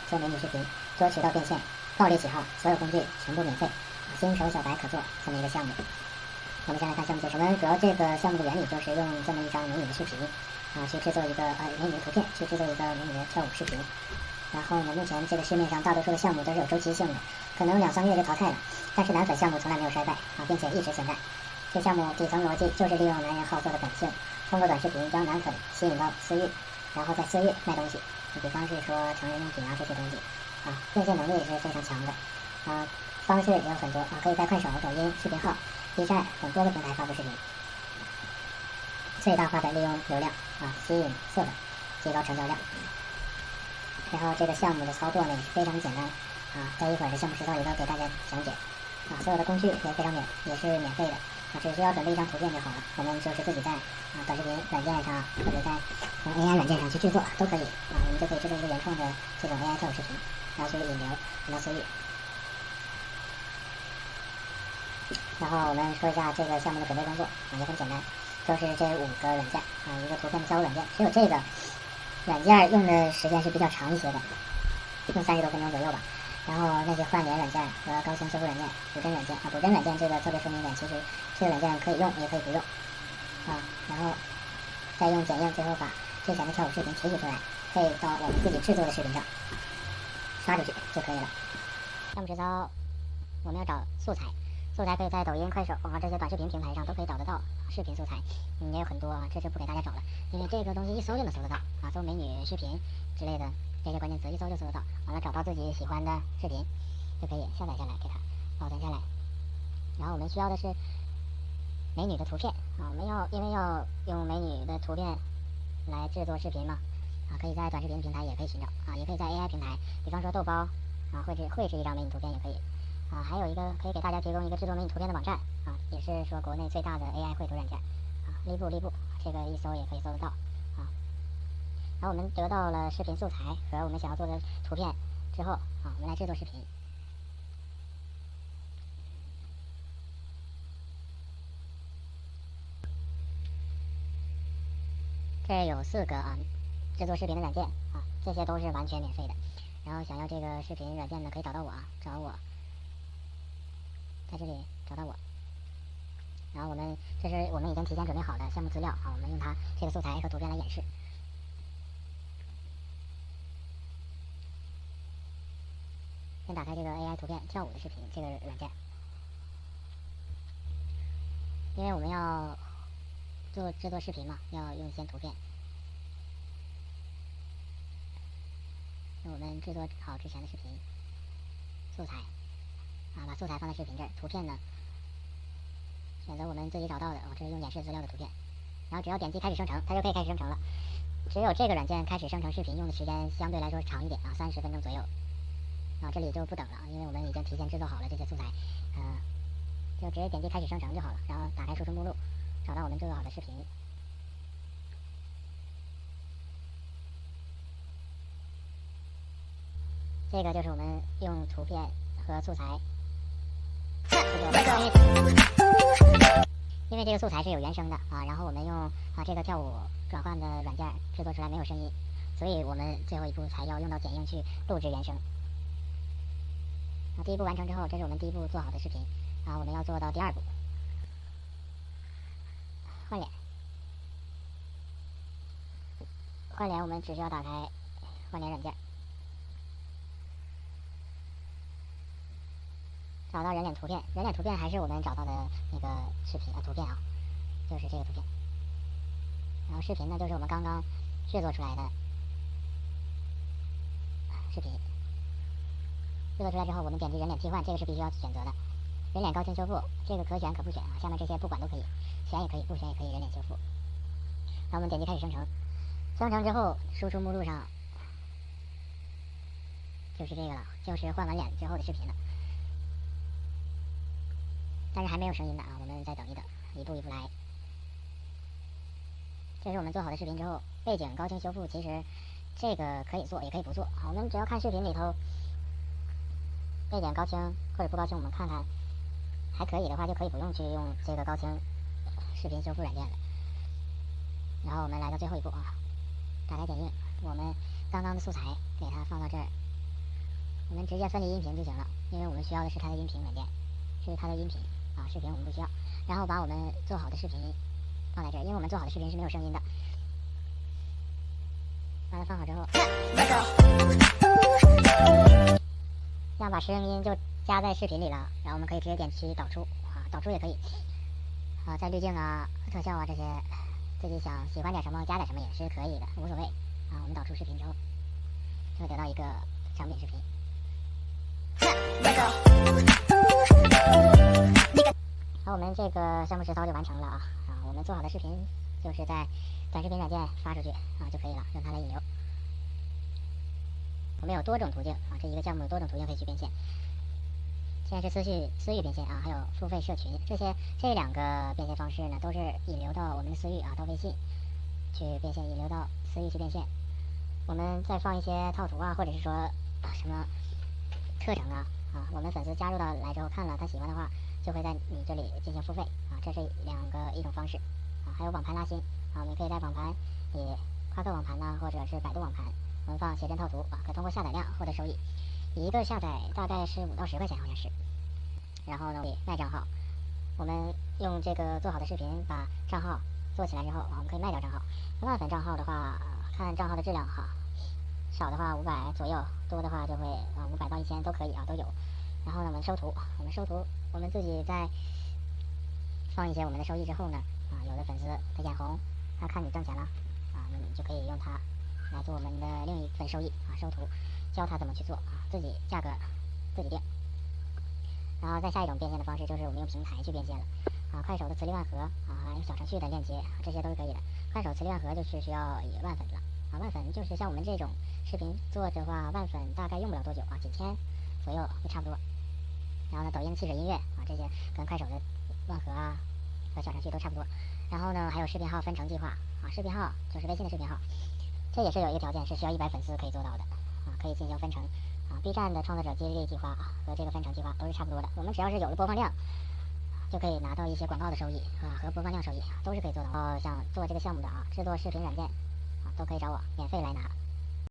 做美女视频，多渠道变现，暴力起号，所有工具全部免费，新手小白可做这么一个项目。我们先来看项目介绍。我们主要这个项目的原理就是用这么一张美女的视频去制作一个美女的图片，去制作一个美女的跳舞视频。然后呢，目前这个市面上大多数的项目都是有周期性的，可能2、3个月就淘汰了。但是男粉项目从来没有衰败并且一直存在。这项目底层逻辑就是利用男人好色的本性，通过短视频将男粉吸引到私域，然后在私域卖东西。你比方是说成人用品这些东西变现能力是非常强的方式也有很多可以在快手、抖音、视频号、B 站等多个平台发布视频，最大化的利用流量吸引色粉，提高成交量。然后这个项目的操作呢也是非常简单待一会儿这项目实操也都给大家讲解所有的工具也非常也是免费的只需要准备一张图片就好了。我们就是自己在短视频软件上或者在AI 软件上去制作都可以我们就可以制作一个原创的这种 AI 跳舞视频，然后去引流引到私域。然后我们说一下这个项目的准备工作也很简单，就是这5个软件一个图片的交互软件，只有这个软件用的时间是比较长一些的，用30多分钟左右吧。然后那些换脸软件和高清修复软件、补帧软件补帧软件这个特别说明一点，其实这个软件可以用也可以不用然后再用剪映，最后把之前的跳舞视频提取出来，配到我们自己制作的视频上发出去就可以了。项目实操我们要找素材，素材可以在抖音、快手这些短视频平台上都可以找得到视频素材，也有很多这就不给大家找了，因为这个东西一搜就能搜得到搜美女视频之类的这些关键词一搜就搜得到，完了找到自己喜欢的视频就可以下载下来给它保存下来。然后我们需要的是美女的图片我们因为要用美女的图片来制作视频嘛可以在短视频平台也可以寻找也可以在 AI 平台，比方说豆包绘制一张美女图片也可以还有一个可以给大家提供一个制作美女图片的网站也是说国内最大的 AI 绘图软件利布，这个一搜也可以搜得到然后我们得到了视频素材和我们想要做的图片之后我们来制作视频。这有4个制作视频的软件这些都是完全免费的。然后想要这个视频软件呢，可以找到我找我，在这里找到我。然后这是我们已经提前准备好的项目资料我们用它这个素材和图片来演示。先打开这个 AI 图片跳舞的视频这个软件，因为我们要制作视频嘛，要用先图片。我们制作好之前的视频素材把素材放在视频这儿，图片呢选择我们自己找到的这是用演示资料的图片，然后只要点击开始生成，它就可以开始生成了。只有这个软件开始生成视频用的时间相对来说长一点30分钟左右这里就不等了因为我们已经提前制作好了这些素材就直接点击开始生成就好了，然后打开输出目录，找到我们制作好的视频。这个就是我们用图片和素材因为这个素材是有原声的然后我们用这个跳舞转换的软件制作出来没有声音，所以我们最后一步才要用到剪映去录制原声。第一步完成之后，这是我们第一步做好的视频我们要做到第2步换脸。换脸我们只需要打开换脸软件，找到人脸图片，人脸图片还是我们找到的那个视频图片就是这个图片。然后视频呢就是我们刚刚制作出来的视频。制作出来之后，我们点击人脸替换，这个是必须要选择的。人脸高清修复，这个可选可不选下面这些不管都可以，选也可以，不选也可以，人脸修复。然后我们点击开始生成，生成之后输出目录上就是这个了，就是换完脸之后的视频了。但是还没有声音的我们再等一等，一步一步来。这是我们做好的视频之后，背景高清修复，其实这个可以做也可以不做我们只要看视频里头背景高清或者不高清，我们看看还可以的话就可以不用去用这个高清视频修复软件了。然后我们来到最后一步打开剪映，我们刚刚的素材给它放到这儿，我们直接分离音频就行了，因为我们需要的是它的音频软件，是它的音频啊，视频我们不需要。然后把我们做好的视频放在这儿，因为我们做好的视频是没有声音的。把它放好之后，这样把声音就加在视频里了。然后我们可以直接点击导出啊，导出也可以啊，在滤镜啊、特效啊这些，自己想喜欢点什么加点什么也是可以的，无所谓啊。我们导出视频之后，就会得到一个成品视频。好，我们这个项目实操就完成了啊！我们做好的视频就是在短视频软件发出去啊就可以了，用它来引流。我们有多种途径啊，这一个项目有多种途径可以去变现。现在是私域变现啊，还有付费社群，这两个变现方式呢，都是引流到我们的私域啊，到微信去变现，引流到私域去变现。我们再放一些套图啊，或者是说什么课程啊，我们粉丝加入到来之后看了他喜欢的话，就会在你这里进行付费啊，这是一种方式啊。还有网盘拉新啊，我们可以在网盘以夸克网盘呢，或者是百度网盘，我们放写真套图啊，可通过下载量获得收益。一个下载大概是5到10块钱，好像是。然后呢，卖账号，我们用这个做好的视频把账号做起来之后，我们可以卖掉账号。万粉账号的话，看账号的质量哈，少的话500左右，多的话就会500到1000都可以啊，都有。然后呢，我们收图，我们自己在放一些我们的收益之后呢，有的粉丝他眼红，他看你挣钱了啊，那你就可以用它来做我们的另一份收益啊，收图，教他怎么去做啊，自己价格自己定。然后再下一种变现的方式就是我们用平台去变现了啊，快手的磁力万合啊，还有小程序的链接，这些都是可以的。快手磁力万合就是需要以万粉了啊，万粉就是像我们这种视频做的话，万粉大概用不了多久啊，几天左右就差不多。然后呢，抖音汽水音乐啊，这些跟快手的万合啊和小程序都差不多。然后呢，还有视频号分成计划啊，视频号就是微信的视频号，这也是有一个条件，是需要100粉丝可以做到的啊，可以进行分成啊。B 站的创作者激励计划和这个分成计划都是差不多的，我们只要是有了播放量，就可以拿到一些广告的收益啊和播放量收益，都是可以做到。像做这个项目的啊，制作视频软件啊，都可以找我免费来拿。